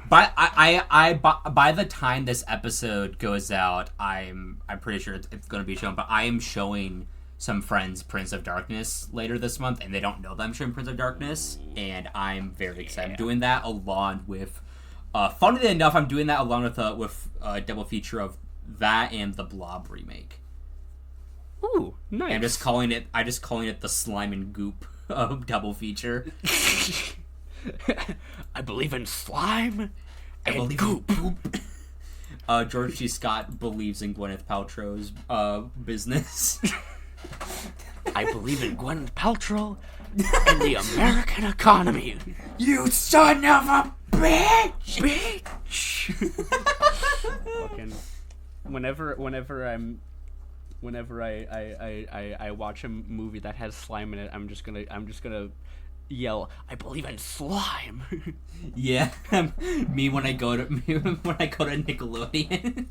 by the time this episode goes out, I'm pretty sure it's going to be shown, but I am showing some friends Prince of Darkness later this month, and they don't know that I'm showing Prince of Darkness, and I'm very excited. I'm doing that along with, funnily enough, I'm doing that along with a double feature of that and the Blob remake. Ooh, nice. I'm just calling it the Slime and Goop double feature. I believe in slime and goop. George C. Scott believes in Gwyneth Paltrow's business. I believe in Gwyneth Paltrow and the American economy. You son of a bitch! Fucking whenever I watch a movie that has slime in it, I'm just gonna yell, I believe in slime. Yeah, me when I go to Nickelodeon.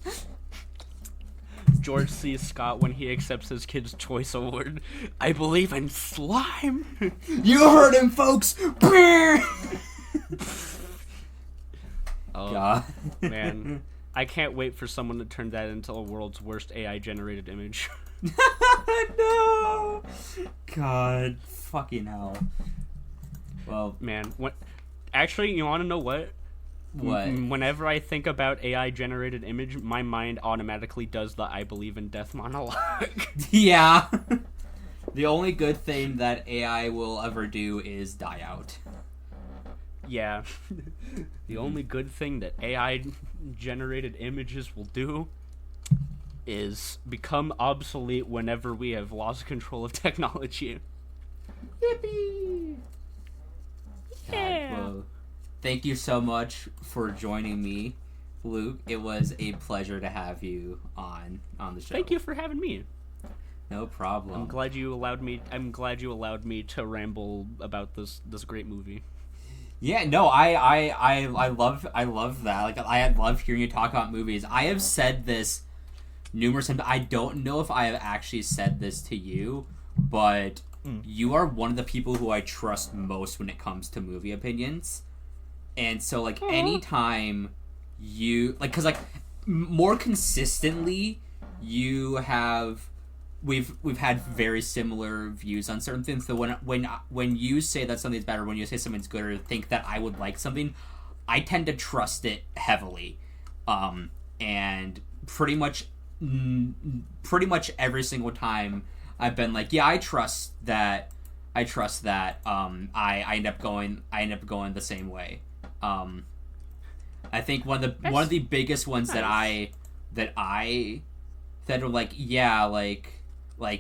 George C. Scott when he accepts his Kids' Choice Award, I believe in slime. You heard him, folks. Oh, God. Man, I can't wait for someone to turn that into the world's worst AI generated image. No. God, fucking hell. Well, man, actually, you want to know what? What? Whenever I think about AI-generated image, my mind automatically does the I believe in death monologue. Yeah. The only good thing that AI will ever do is die out. Yeah. The only good thing that AI-generated images will do is become obsolete whenever we have lost control of technology. Yippee! Yeah. God, well, thank you so much for joining me, Luke. It was a pleasure to have you on the show. Thank you for having me. No problem. I'm glad you allowed me to ramble about this great movie. Yeah, no, I love that. Like, I love hearing you talk about movies. I have said this numerous times. I don't know if I have actually said this to you, but you are one of the people who I trust most when it comes to movie opinions. And so, like, anytime you, like, because, like, more consistently, we've had very similar views on certain things. So when you say that something's bad, or when you say something's good, or think that I would like something, I tend to trust it heavily. And pretty much every single time I've been like, yeah, I trust that. I end up going the same way. I think one of the biggest ones that I said were like,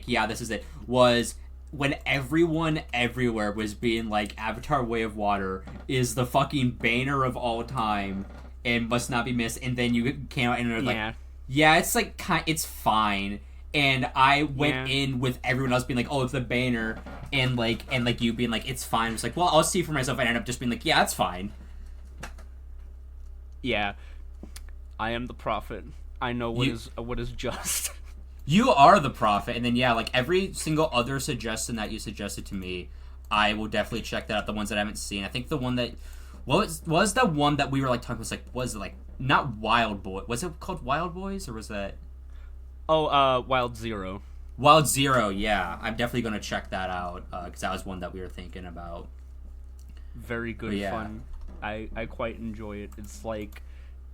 yeah, this is it, was when everyone everywhere was being like, Avatar: Way of Water is the fucking banner of all time and must not be missed, and then you came out and were like, yeah, it's like, it's fine. And I went in with everyone else being like, oh, it's the banner, and you being like, it's fine. It's like, well, I'll see for myself. And I ended up just being like, yeah, it's fine. Yeah, I am the prophet. I know what is just. You are the prophet, and then like every single other suggestion that you suggested to me, I will definitely check that out. The ones that I haven't seen, I think the one that was the one that we were like talking was like, was it like not Wild Boy? Was it called Wild Boys, or was that? Oh, Wild Zero. Wild Zero, yeah. I'm definitely gonna check that out because that was one that we were thinking about. Very good fun. I quite enjoy it. It's like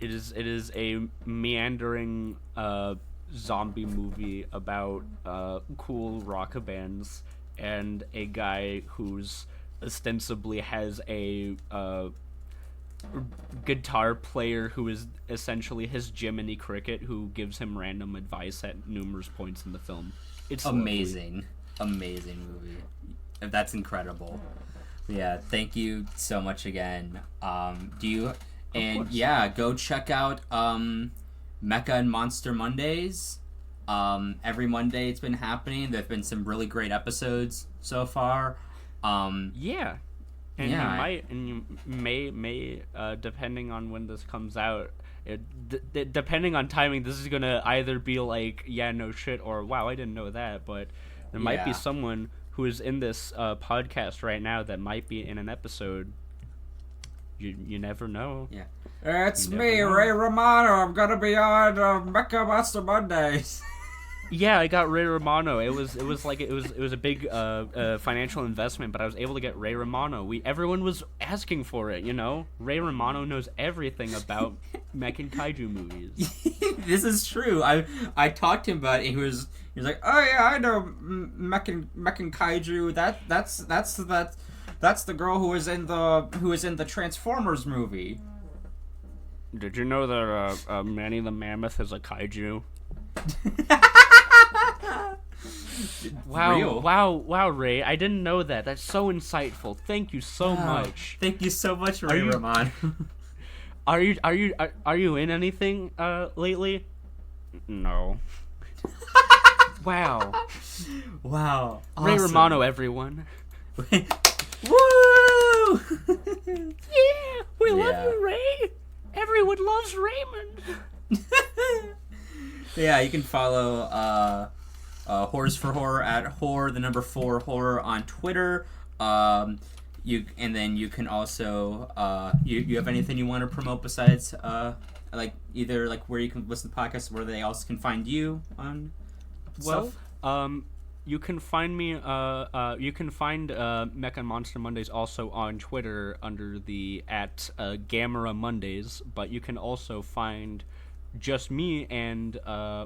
it is a meandering zombie movie about cool rock bands and a guy who's ostensibly has a guitar player who is essentially his Jiminy Cricket, who gives him random advice at numerous points in the film. It's amazing. Amazing movie. That's incredible. Yeah, thank you so much again. Go check out Mecha and Monster Mondays. Every Monday it's been happening. There've been some really great episodes so far. Yeah. And you may depending on when this comes out, depending on timing, this is gonna either be like, yeah, no shit, or wow, I didn't know that. But there might be someone who is in this podcast right now that might be in an episode. You never know. Yeah, it's me, Ray Romano. I'm gonna be on Mecha Monster Mondays. Yeah, I got Ray Romano. It was a big financial investment, but I was able to get Ray Romano. Everyone was asking for it, you know. Ray Romano knows everything about mech and kaiju movies. This is true. I talked to him about it. He was like, oh yeah, I know mech and kaiju. That's the girl who was in the Transformers movie. Did you know that Manny the Mammoth is a kaiju? Wow, Ray! I didn't know that. That's so insightful. Thank you so much. Thank you so much, Ray Romano. Are you in anything lately? No. Wow. Wow. Awesome. Ray Romano, everyone. Woo! Yeah, we love you, Ray. Everyone loves Raymond. Yeah, you can follow Horrors for Horror at horror 4 horror on Twitter. You can also you have anything you want to promote besides either where you can listen to podcasts, where they also can find you on stuff? You can find me you can find Mecha Monster Mondays also on Twitter under the @Gamera Mondays, but you can also find just me and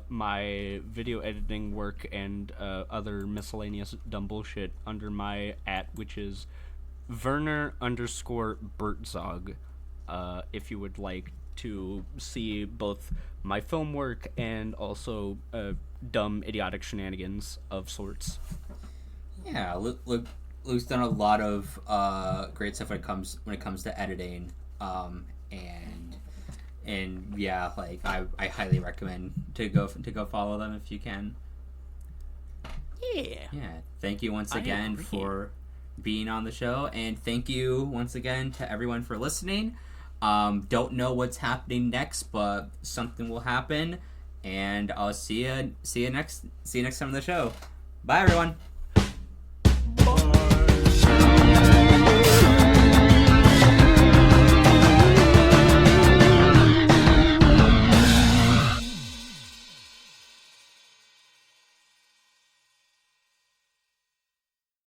my video editing work and other miscellaneous dumb bullshit under my which is Werner_Bertzog. If you would like to see both my film work and also dumb idiotic shenanigans of sorts. Yeah, Luke's done a lot of great stuff when it comes to editing, and yeah, I highly recommend to go follow them if you can. Yeah. Thank you once again for being on the show, and thank you once again to everyone for listening. Don't know what's happening next, but something will happen, and I'll see you next time on the show. Bye, everyone.